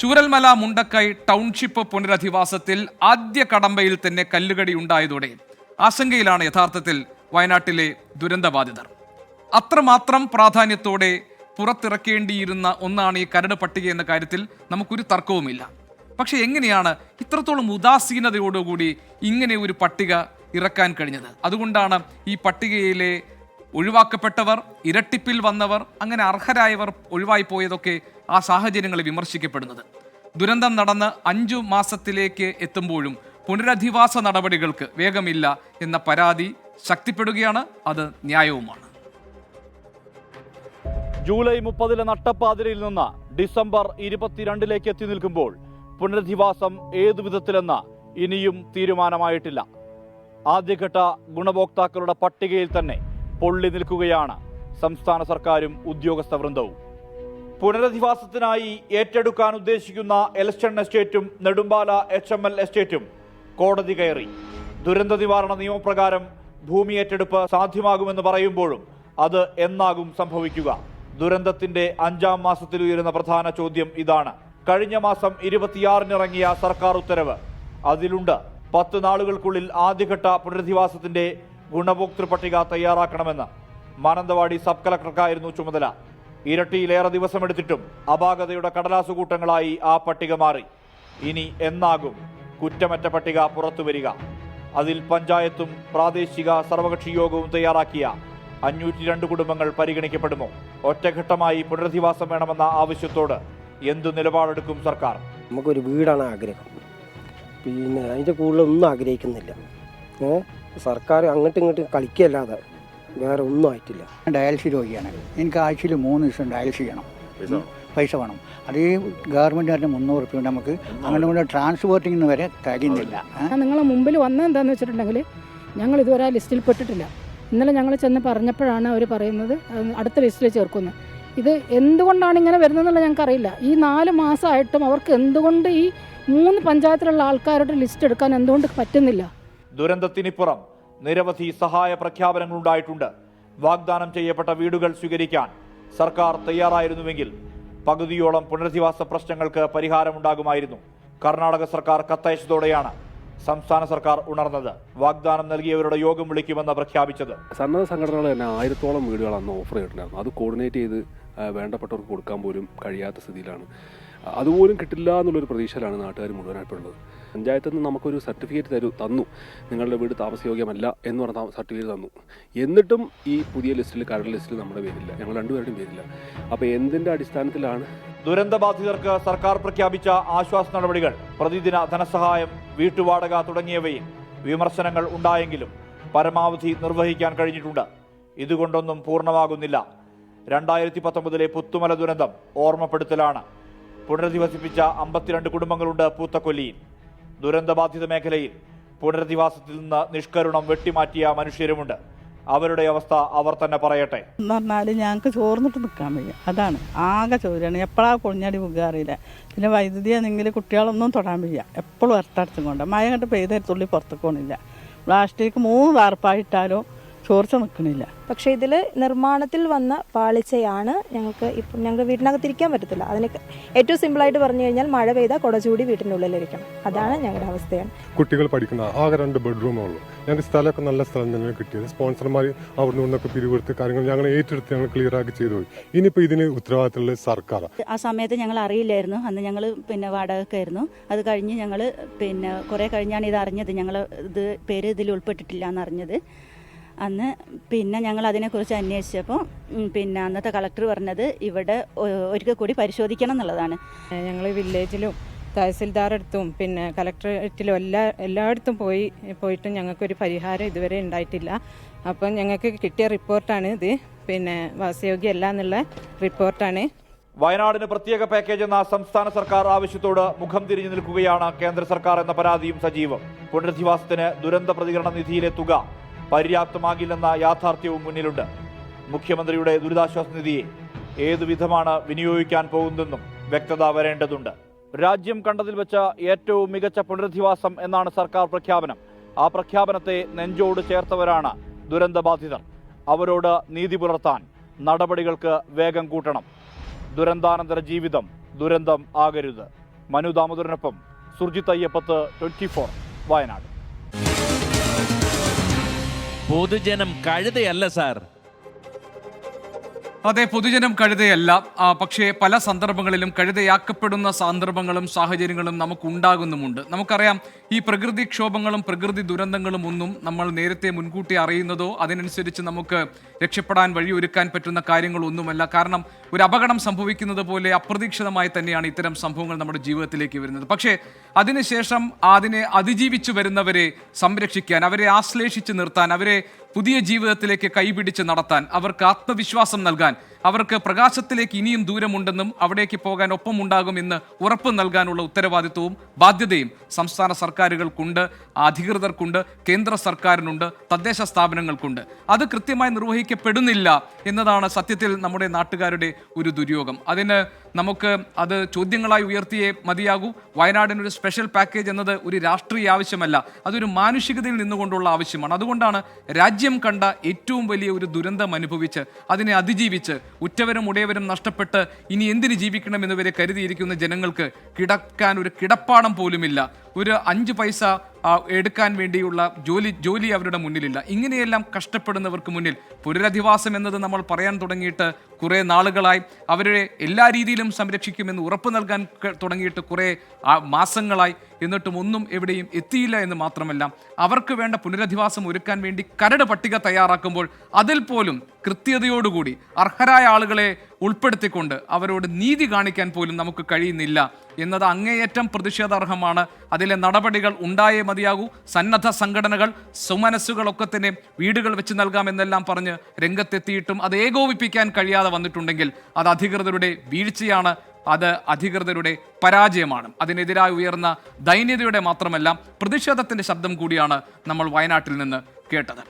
Chooralmala Mundakkai township പുനരധിവാസത്തിൽ ആദ്യ കടമ്പയിൽ തന്നെ കല്ലുകടി ഉണ്ടായതോടെ ആശങ്കയിലാണ് യഥാർത്ഥത്തിൽ വയനാട്ടിലെ ദുരന്തബാധിതർ. അത്രമാത്രം പ്രാധാന്യത്തോടെ പുറത്തിറക്കേണ്ടിയിരുന്ന ഒന്നാണ് ഈ കരട് പട്ടിക എന്ന കാര്യത്തിൽ നമുക്കൊരു തർക്കവുമില്ല. പക്ഷെ എങ്ങനെയാണ് ഇത്രത്തോളം ഉദാസീനതയോടുകൂടി ഇങ്ങനെ ഒരു പട്ടിക ഇറക്കാൻ കഴിഞ്ഞത്? അതുകൊണ്ടാണ് ഈ പട്ടികയിലെ ഒഴിവാക്കപ്പെട്ടവർ, ഇരട്ടിപ്പിൽ വന്നവർ, അങ്ങനെ അർഹരായവർ ഒഴിവായി പോയതൊക്കെ ആ സാഹചര്യങ്ങളെ വിമർശിക്കപ്പെടുന്നത്. ദുരന്തം നടന്ന് 5 മാസത്തിലേക്ക് എത്തുമ്പോഴും പുനരധിവാസ നടപടികൾക്ക് വേഗമില്ല എന്ന പരാതി ശക്തിപ്പെടുകയാണ്. അത് ന്യായവുമാണ്. ജൂലൈ 30 നട്ടപ്പാതിരയിൽ നിന്ന് ഡിസംബർ 22 എത്തി നിൽക്കുമ്പോൾ പുനരധിവാസം ഏതു വിധത്തിലെന്ന് ഇനിയും തീരുമാനമായിട്ടില്ല. ആദ്യഘട്ട ഗുണഭോക്താക്കളുടെ പട്ടികയിൽ തന്നെ പൊള്ളി നിൽക്കുകയാണ് സംസ്ഥാന സർക്കാരും ഉദ്യോഗസ്ഥ വൃന്ദവും. പുനരധിവാസത്തിനായി ഏറ്റെടുക്കാൻ ഉദ്ദേശിക്കുന്ന എൽസ്റ്റൺ എസ്റ്റേറ്റും നെടുമ്പാല HML എസ്റ്റേറ്റും കോടതി കയറി. ദുരന്ത നിവാരണ നിയമപ്രകാരം ഭൂമി ഏറ്റെടുപ്പ് സാധ്യമാകുമെന്ന് പറയുമ്പോഴും അത് എന്നാകും സംഭവിക്കുക? ദുരന്തത്തിന്റെ 5ാം മാസത്തിൽ ഉയരുന്ന പ്രധാന ചോദ്യം ഇതാണ്. കഴിഞ്ഞ മാസം 26-ന് ഇറങ്ങിയ സർക്കാർ ഉത്തരവ് അതിലുണ്ട് 10 നാളുകൾക്കുള്ളിൽ ആദ്യഘട്ട പുനരധിവാസത്തിന്റെ ഗുണഭോക്തൃ പട്ടിക തയ്യാറാക്കണമെന്ന്. മാനന്തവാടി സബ് കളക്ടർക്കായിരുന്നു ചുമതല. ഇരട്ടിയിലേറെ ദിവസമെടുത്തിട്ടും അപാകതയുടെ കടലാസുകൂട്ടങ്ങളായി ആ പട്ടിക മാറി. ഇനി എന്നാകും കുറ്റമറ്റ പട്ടിക പുറത്തുവരിക? അതിൽ പഞ്ചായത്തും പ്രാദേശിക സർവകക്ഷി യോഗവും തയ്യാറാക്കിയ 502 കുടുംബങ്ങൾ പരിഗണിക്കപ്പെടുമോ? ഒറ്റഘട്ടമായി പുനരധിവാസം വേണമെന്ന ആവശ്യത്തോട് എന്തു നിലപാടെടുക്കും സർക്കാർ? നമുക്കൊരു വീടാണ് ആഗ്രഹം, പിന്നെ അതിൻ്റെ കൂടുതലൊന്നും ആഗ്രഹിക്കുന്നില്ല. സർക്കാർ അങ്ങോട്ടും ഇങ്ങോട്ടും കളിക്കല്ലാതെ വേറെ ഒന്നും ആയിട്ടില്ല. ഡയാലിസിസ് രോഗിയാണ്. എനിക്ക് ആഴ്ചയിൽ 3 ദിവസം ഡയാലിസിസ് ചെയ്യണം, പൈസ വേണം. അത് ഈ ഗവൺമെൻറ്റുകാരുടെ 300 രൂപ നമുക്ക് അങ്ങനെ ട്രാൻസ്പോർട്ടിങ്ങിന് വരെ കഴിയുന്നില്ല. നിങ്ങളെ മുമ്പിൽ വന്നത് എന്താണെന്ന് വെച്ചിട്ടുണ്ടെങ്കിൽ ഞങ്ങൾ ഇതുവരെ ആ ലിസ്റ്റിൽ പെട്ടിട്ടില്ല. ഇന്നലെ ഞങ്ങൾ ചെന്ന് പറഞ്ഞപ്പോഴാണ് അവർ പറയുന്നത് അടുത്ത ലിസ്റ്റിൽ ചേർക്കുന്നത്. ഇത് എന്തുകൊണ്ടാണ് ഇങ്ങനെ വരുന്നതെന്നുള്ള ഞങ്ങൾക്കറിയില്ല. ഈ 4 മാസമായിട്ടും അവർക്ക് എന്തുകൊണ്ട് ഈ 3 പഞ്ചായത്തിലുള്ള ആൾക്കാരുടെ ലിസ്റ്റ് എടുക്കാൻ എന്തുകൊണ്ട് പറ്റുന്നില്ല? ദുരന്തത്തിനിപ്പുറം നിരവധി സഹായ പ്രഖ്യാപനങ്ങൾ ഉണ്ടായിട്ടുണ്ട്. വാഗ്ദാനം ചെയ്യപ്പെട്ട വീടുകൾ സ്വീകരിക്കാൻ സർക്കാർ തയ്യാറായിരുന്നുവെങ്കിൽ പകുതിയോളം പുനരധിവാസ പ്രശ്നങ്ങൾക്ക് പരിഹാരമുണ്ടാകുമായിരുന്നു. കർണാടക സർക്കാർ കത്തയച്ചതോടെയാണ് സംസ്ഥാന സർക്കാർ ഉണർന്നത്. വാഗ്ദാനം നൽകിയവരുടെ യോഗം വിളിക്കുമെന്ന് പ്രഖ്യാപിച്ചത്. സന്നദ്ധ സംഘടനകൾ തന്നെ 1000-ഓളം വീടുകൾ അന്ന് ഓഫർ ചെയ്തിട്ടുണ്ടായിരുന്നു. അത് കോർഡിനേറ്റ് ചെയ്ത് വേണ്ടപ്പെട്ടവർക്ക് കൊടുക്കാൻ പോലും കഴിയാത്ത സ്ഥിതിയിലാണ്. അതുപോലും കിട്ടില്ല എന്നുള്ളൊരു പ്രതീക്ഷയിലാണ് നാട്ടുകാർ മുഴുവനായിട്ടുള്ളത്. പഞ്ചായത്തിൽ നിന്ന് നമുക്കൊരു സർട്ടിഫിക്കറ്റ് തന്നു, നിങ്ങളുടെ വീട് താമസയോഗ്യമല്ല എന്ന് പറഞ്ഞ സർട്ടിഫിക്കറ്റ് തന്നു. എന്നിട്ടും ഈ പുതിയ ലിസ്റ്റിൽ, കരട് ലിസ്റ്റിൽ നമ്മുടെ പേരില്ല, ഞങ്ങൾ രണ്ടുപേരുടെയും പേരില്ല. അപ്പോൾ എന്തിൻ്റെ അടിസ്ഥാനത്തിലാണ്? ദുരന്തബാധിതർക്ക് സർക്കാർ പ്രഖ്യാപിച്ച ആശ്വാസ നടപടികൾ, പ്രതിദിന ധനസഹായം, വീട്ടുവാടക തുടങ്ങിയവയിൽ വിമർശനങ്ങൾ ഉണ്ടായെങ്കിലും പരമാവധി നിർവഹിക്കാൻ കഴിഞ്ഞിട്ടുണ്ട്. ഇതുകൊണ്ടൊന്നും പൂർണ്ണമാകുന്നില്ല. 2019 പുത്തുമല ദുരന്തം ഓർമ്മപ്പെടുത്തലാണ്. പുനരധിവസിപ്പിച്ച 52 കുടുംബങ്ങളുണ്ട് പൂത്തക്കൊല്ലിയിൽ. ദുരന്തബാധിത മേഖലയിൽ പുനരധിവാസത്തിൽ നിന്ന് നിഷ്കരുണം വെട്ടിമാറ്റിയ മനുഷ്യരുമുണ്ട്. അവരുടെ അവസ്ഥ അവർ തന്നെ പറയട്ടെ. എന്ന് പറഞ്ഞാൽ ഞങ്ങൾക്ക് ചോർന്നിട്ട് നിൽക്കാൻ വയ്യ. അതാണ് ആകെ ചോരാണ്. എപ്പോഴാണ് പൊളിഞ്ഞടി പോകുക അറിയില്ല. പിന്നെ വൈദ്യുതി ആണെങ്കിൽ കുട്ടികളൊന്നും തൊടാൻ വയ്യ. എപ്പോഴും എർത്തടച്ചും കൊണ്ട് മഴ കണ്ട് പെയ്തെടുത്തുള്ളി പുറത്തേക്ക് പോകണില്ല. പ്ലാസ്റ്റിക് 3 വാർപ്പായിട്ടാലോ ചോർച്ച നിൽക്കണില്ല. പക്ഷേ ഇതിൽ നിർമ്മാണത്തിൽ വന്ന പാളിച്ചയാണ് ഞങ്ങൾക്ക് വീട്ടിനകത്തിരിക്കാൻ പറ്റത്തില്ല. അതിന് ഏറ്റവും സിമ്പിളായിട്ട് പറഞ്ഞു കഴിഞ്ഞാൽ മഴ പെയ്താൽ കുടചൂടി വീട്ടിൻ്റെ ഉള്ളിലിരിക്കണം. അതാണ് ഞങ്ങളുടെ അവസ്ഥയാണ്. കുട്ടികൾ പഠിക്കുന്ന ആകെ 2 ബെഡ്റൂമേ ഉള്ളൂ. ഞങ്ങൾക്ക് സ്ഥലമൊക്കെ നല്ല സ്ഥലം തന്നെ കിട്ടിയത്. സ്പോൺസർമാർ അവിടെ നിന്നൊക്കെ പിരിവെടുത്ത് കാര്യങ്ങൾ ഞങ്ങൾ ഏറ്റെടുത്ത് ഞങ്ങൾ ക്ലിയർ ആക്കി ചെയ്തു പോയി. ഇനിയിപ്പോൾ ഇതിന് ഉത്തരവാദിത്തമുള്ള സർക്കാർ. ആ സമയത്ത് ഞങ്ങൾ അറിയില്ലായിരുന്നു. അന്ന് ഞങ്ങൾ വാടകയ്ക്കായിരുന്നു. അത് കഴിഞ്ഞ് ഞങ്ങൾ കുറേ കഴിഞ്ഞാണ് ഇത് അറിഞ്ഞത്. ഞങ്ങൾ പേര് ഇതിൽ ഉൾപ്പെട്ടിട്ടില്ല എന്നറിഞ്ഞത്. അന്ന് ഞങ്ങൾ അതിനെക്കുറിച്ച് അന്വേഷിച്ചപ്പോൾ അന്നത്തെ കളക്ടർ പറഞ്ഞത് ഇവിടെ ഒരിക്കൽ കൂടി പരിശോധിക്കണം എന്നുള്ളതാണ്. ഞങ്ങൾ വില്ലേജിലും തഹസിൽദാറടുത്തും കളക്ടറേറ്റിലും എല്ലായിടത്തും പോയിട്ടും ഞങ്ങൾക്കൊരു പരിഹാരം ഇതുവരെ ഉണ്ടായിട്ടില്ല. അപ്പം ഞങ്ങൾക്ക് കിട്ടിയ റിപ്പോർട്ടാണ് ഇത്. വാസയോഗ്യമല്ല എന്നുള്ള റിപ്പോർട്ടാണ്. വയനാടിന് പ്രത്യേക പാക്കേജ് എന്ന സംസ്ഥാന സർക്കാർ ആവശ്യത്തോട് മുഖം തിരിഞ്ഞു നിൽക്കുകയാണ് കേന്ദ്ര സർക്കാർ എന്ന പരാതിയും സജീവം. പുനരധിവാസത്തിന് ദുരന്ത പ്രതികരണ നിധിയിലെ തുക പര്യാപ്തമാകില്ലെന്ന യാഥാർത്ഥ്യവും മുന്നിലുണ്ട്. മുഖ്യമന്ത്രിയുടെ ദുരിതാശ്വാസ നിധിയെ ഏതുവിധമാണ് വിനിയോഗിക്കാൻ പോകുന്നതെന്നും വ്യക്തത വരേണ്ടതുണ്ട്. രാജ്യം കണ്ടതിൽ വെച്ച ഏറ്റവും മികച്ച പുനരധിവാസം എന്നാണ് സർക്കാർ പ്രഖ്യാപനം. ആ പ്രഖ്യാപനത്തെ നെഞ്ചോട് ചേർത്തവരാണ് ദുരന്തബാധിതർ. അവരോട് നീതി പുലർത്താൻ നടപടികൾക്ക് വേഗം കൂട്ടണം. ദുരന്താനന്തര ജീവിതം ദുരന്തം ആകരുത്. മനു ദാമോദരനൊപ്പം സുർജിത്ത് അയ്യപ്പത്ത്, 24 വയനാട്. പൊതുജനം കഴുതയല്ല സാർ. അതെ, പൊതുജനം കഴുതയല്ല. പക്ഷേ പല സന്ദർഭങ്ങളിലും കഴുതയാക്കപ്പെടുന്ന സന്ദർഭങ്ങളും സാഹചര്യങ്ങളും നമുക്ക് ഉണ്ടാകുന്നുമുണ്ട്. നമുക്കറിയാം, ഈ പ്രകൃതിക്ഷോഭങ്ങളും പ്രകൃതി ദുരന്തങ്ങളും ഒന്നും നമ്മൾ നേരത്തെ മുൻകൂട്ടി അറിയുന്നതോ അതിനനുസരിച്ച് നമുക്ക് രക്ഷപ്പെടാൻ വഴിയൊരുക്കാൻ പറ്റുന്ന കാര്യങ്ങളൊന്നുമല്ല. കാരണം ഒരു അപകടം സംഭവിക്കുന്നത് പോലെ അപ്രതീക്ഷിതമായി തന്നെയാണ് ഇത്തരം സംഭവങ്ങൾ നമ്മുടെ ജീവിതത്തിലേക്ക് വരുന്നത്. പക്ഷേ അതിനുശേഷം അതിനെ അതിജീവിച്ചു വരുന്നവരെ സംരക്ഷിക്കാൻ, അവരെ ആശ്ലേഷിച്ച് നിർത്താൻ, അവരെ പുതിയ ജീവിതത്തിലേക്ക് കൈപിടിച്ച് നടത്താൻ, അവർക്ക് ആത്മവിശ്വാസം നൽകാൻ, അവർക്ക് പ്രകാശത്തിലേക്ക് ഇനിയും ദൂരമുണ്ടെന്നും അവിടേക്ക് പോകാൻ ഒപ്പമുണ്ടാകുമെന്ന് ഉറപ്പ് നൽകാനുള്ള ഉത്തരവാദിത്വവും ബാധ്യതയും സംസ്ഥാന സർക്കാരുകൾക്കുണ്ട്, അധികൃതർക്കുണ്ട്, കേന്ദ്ര സർക്കാരിനുണ്ട്, തദ്ദേശ സ്ഥാപനങ്ങൾക്കുണ്ട്. അത് കൃത്യമായി നിർവഹിക്കപ്പെടുന്നില്ല എന്നതാണ് സത്യത്തിൽ നമ്മുടെ നാട്ടുകാരുടെ ഒരു ദുര്യോഗം. അതിന് നമുക്ക് അത് ചോദ്യങ്ങളായി ഉയർത്തിയേ മതിയാകൂ. വയനാടിനൊരു സ്പെഷ്യൽ പാക്കേജ് എന്നത് ഒരു രാഷ്ട്രീയ ആവശ്യമല്ല, അതൊരു മാനുഷികതയിൽ നിന്നുകൊണ്ടുള്ള ആവശ്യമാണ്. അതുകൊണ്ടാണ് രാജ്യം കണ്ട ഏറ്റവും വലിയ ഒരു ദുരന്തം അനുഭവിച്ച് അതിനെ അതിജീവിച്ച് ഉറ്റവരും ഉടയവരും നഷ്ടപ്പെട്ട് ഇനി എന്തിന് ജീവിക്കണം എന്നിവരെ കരുതിയിരിക്കുന്ന ജനങ്ങൾക്ക് കിടക്കാൻ ഒരു കിടപ്പാടം പോലുമില്ല, ഒരു 5 പൈസ എടുക്കാൻ വേണ്ടിയുള്ള ജോലി അവരുടെ മുന്നിലില്ല. ഇങ്ങനെയെല്ലാം കഷ്ടപ്പെടുന്നവർക്ക് മുന്നിൽ പുനരധിവാസം എന്നത് നമ്മൾ പറയാൻ തുടങ്ങിയിട്ട് കുറേ നാളുകളായി, അവരെ എല്ലാ രീതിയിലും സംരക്ഷിക്കുമെന്ന് ഉറപ്പ് നൽകാൻ തുടങ്ങിയിട്ട് കുറേ മാസങ്ങളായി. എന്നിട്ടും ഒന്നും എവിടെയും എത്തിയില്ല എന്ന് മാത്രമല്ല, അവർക്ക് വേണ്ട പുനരധിവാസം ഒരുക്കാൻ വേണ്ടി കരട് പട്ടിക തയ്യാറാക്കുമ്പോൾ അതിൽ പോലും കൃത്യതയോടുകൂടി അർഹരായ ആളുകളെ ഉൾപ്പെടുത്തിക്കൊണ്ട് അവരോട് നീതി കാണിക്കാൻ പോലും നമുക്ക് കഴിയുന്നില്ല എന്നത് അങ്ങേയറ്റം പ്രതിഷേധാർഹമാണ്. അതിലെ നടപടികൾ ഉണ്ടായേ മതിയാകൂ. സന്നദ്ധ സംഘടനകൾ, സുമനസ്സുകളൊക്കെ തന്നെ വീടുകൾ വെച്ച് നൽകാമെന്നെല്ലാം പറഞ്ഞ് രംഗത്തെത്തിയിട്ടും അത് ഏകോപിപ്പിക്കാൻ കഴിയാതെ വന്നിട്ടുണ്ടെങ്കിൽ അത് അധികൃതരുടെ വീഴ്ചയാണ്, അത് അധികൃതരുടെ പരാജയമാണ്. അതിനെതിരായി ഉയർന്ന ദൈന്യതയുടെ മാത്രമല്ല പ്രതിഷേധത്തിൻ്റെ ശബ്ദം കൂടിയാണ് നമ്മൾ വയനാട്ടിൽ നിന്ന് കേട്ടത്.